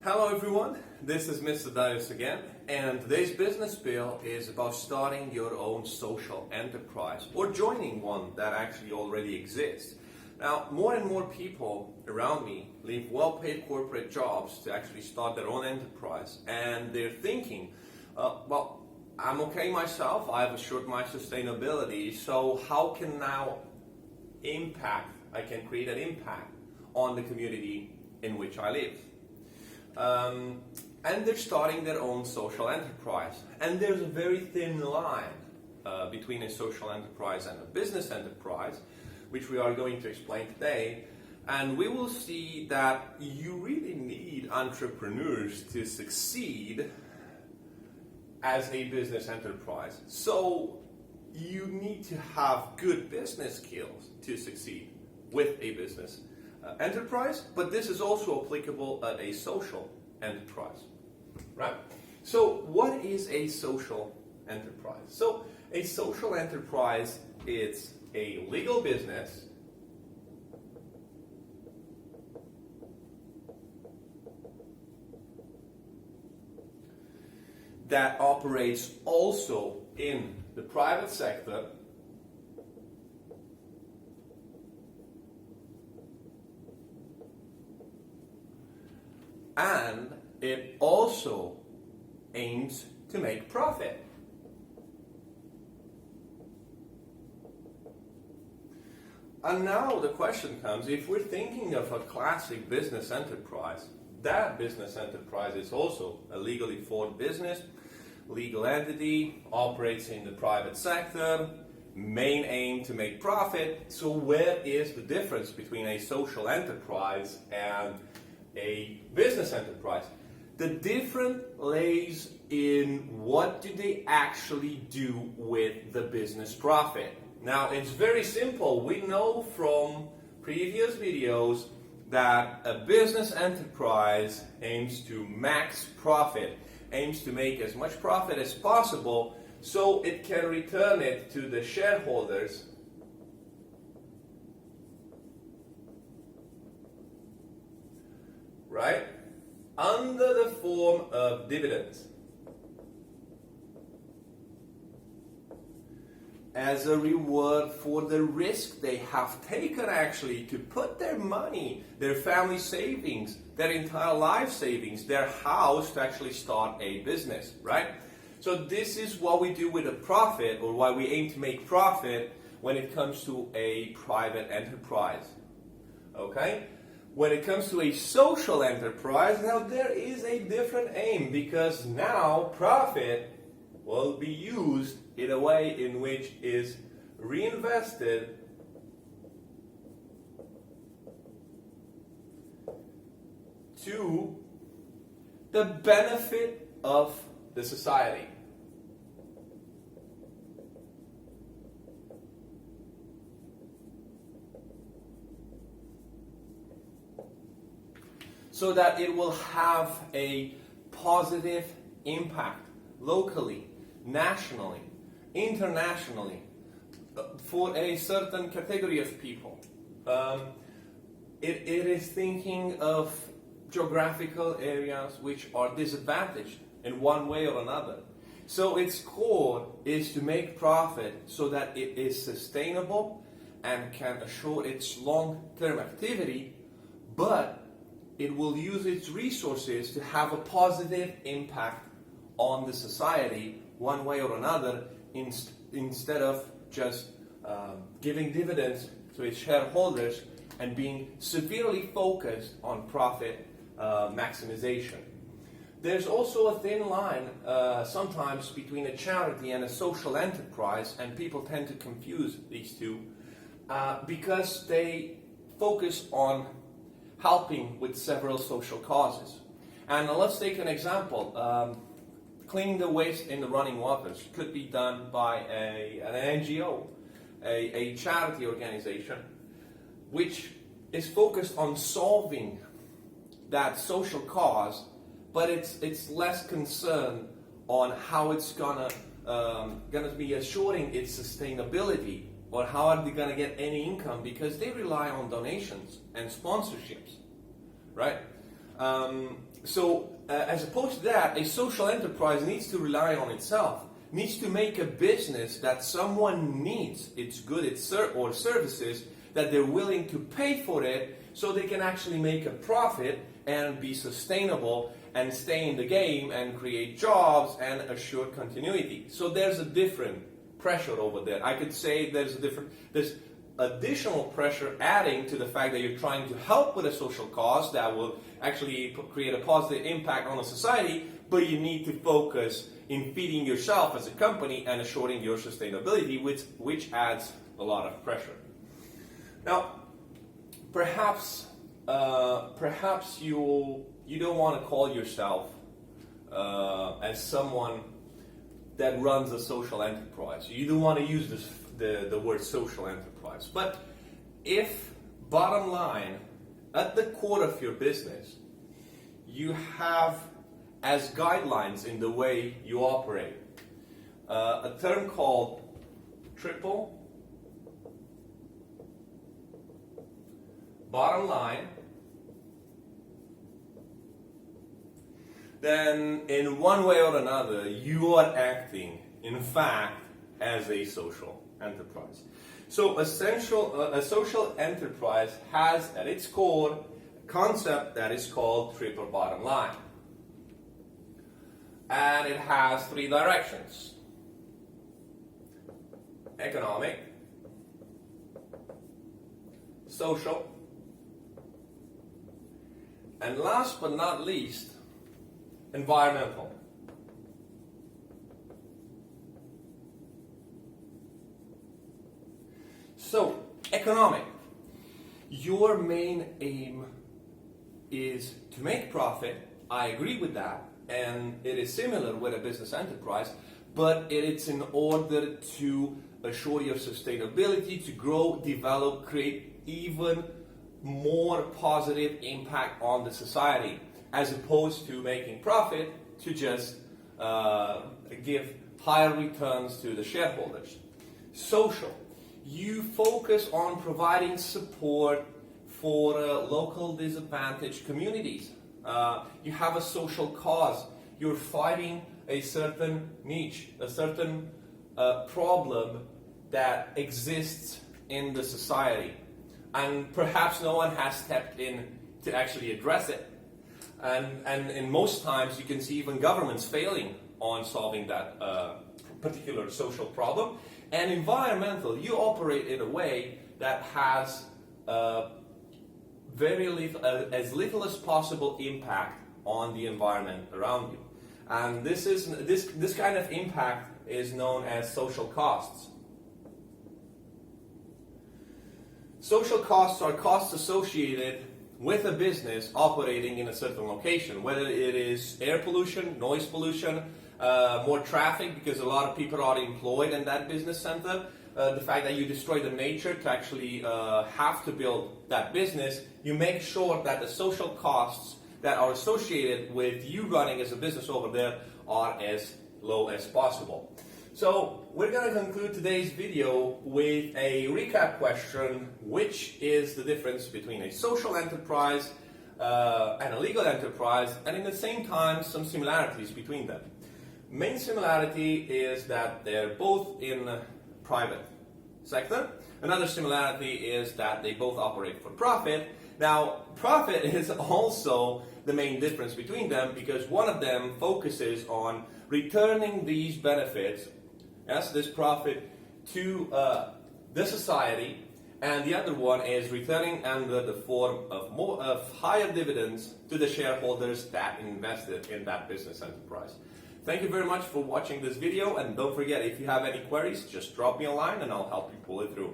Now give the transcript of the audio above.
Hello everyone, this is Mr. Darius again, and today's business spiel is about starting your own social enterprise or joining one that actually already exists. Now, more and more people around me leave well-paid corporate jobs to actually start their own enterprise, and they're thinking, well, I'm okay myself, I've assured my sustainability, so how can now I can create an impact on the community in which I live. And they're starting their own social enterprise. And there's a very thin line between a social enterprise and a business enterprise, which we are going to explain today. And we will see that you really need entrepreneurs to succeed as a business enterprise. So you need to have good business skills to succeed with a business enterprise, but this is also applicable at a social enterprise, right? So what is a social enterprise? So a social enterprise is a legal business that operates also in the private sector and it also aims to make profit. And now the question comes, if we're thinking of a classic business enterprise, that business enterprise is also a legally formed business, legal entity, operates in the private sector, main aim to make profit. So where is the difference between a social enterprise and a business enterprise? The difference lays in what do they actually do with the business profit. Now it's very simple. We know from previous videos that a business enterprise aims to max profit, aims to make as much profit as possible so it can return it to the shareholders right? Under the form of dividends. As a reward for the risk they have taken actually to put their money, their family savings, their entire life savings, their house to actually start a business, right? So this is what we do with a profit, or why we aim to make profit when it comes to a private enterprise, okay? When it comes to a social enterprise, now there is a different aim, because now profit will be used in a way in which is reinvested to the benefit of the society. So that it will have a positive impact locally, nationally, internationally, for a certain category of people. It is thinking of geographical areas which are disadvantaged in one way or another. So its core is to make profit so that it is sustainable and can assure its long-term activity, but it will use its resources to have a positive impact on the society one way or another, instead of just giving dividends to its shareholders and being severely focused on profit maximization. There's also a thin line sometimes between a charity and a social enterprise, and people tend to confuse these two because they focus on helping with several social causes. And let's take an example. Cleaning the waste in the running waters could be done by an NGO, a charity organization, which is focused on solving that social cause, but it's less concerned on how it's gonna be assuring its sustainability, or how are they gonna get any income, because they rely on donations and sponsorships, right? As opposed to that, a social enterprise needs to rely on itself, needs to make a business that someone needs, its goods or services, that they're willing to pay for it so they can actually make a profit and be sustainable and stay in the game and create jobs and assure continuity. So there's a different pressure over there. I could say there's additional pressure adding to the fact that you're trying to help with a social cause that will actually create a positive impact on the society, but you need to focus in feeding yourself as a company and assuring your sustainability, which adds a lot of pressure. Now, perhaps you don't want to call yourself as someone that runs a social enterprise. You don't want to use the word social enterprise. But if, bottom line, at the core of your business, you have as guidelines in the way you operate a term called triple bottom line, then in one way or another you are acting, in fact, as a social enterprise. So a social enterprise has at its core a concept that is called triple bottom line. And it has three directions: economic, social, and last but not least, environmental. So, economic. Your main aim is to make profit. I agree with that. And it is similar with a business enterprise, but it's in order to assure your sustainability, to grow, develop, create even more positive impact on the society, as opposed to making profit to just give higher returns to the shareholders. Social. You focus on providing support for local disadvantaged communities. You have a social cause. You're fighting a certain niche, a certain problem that exists in the society. And perhaps no one has stepped in to actually address it. And in most times you can see even governments failing on solving that particular social problem. And environmental, you operate in a way that has very little, as little as possible impact on the environment around you. And this kind of impact is known as social costs. Social costs are costs associated with a business operating in a certain location, whether it is air pollution, noise pollution, more traffic because a lot of people are employed in that business center, the fact that you destroy the nature to actually have to build that business. You make sure that the social costs that are associated with you running as a business over there are as low as possible. So we're going to conclude today's video with a recap question: which is the difference between a social enterprise and a legal enterprise, and in the same time some similarities between them. Main similarity is that they're both in private sector. Another similarity is that they both operate for profit. Now, profit is also the main difference between them, because one of them focuses on returning these benefits, yes, this profit, to the society, and the other one is returning under the form of higher dividends to the shareholders that invested in that business enterprise. Thank you very much for watching this video, and don't forget, if you have any queries, just drop me a line and I'll help you pull it through.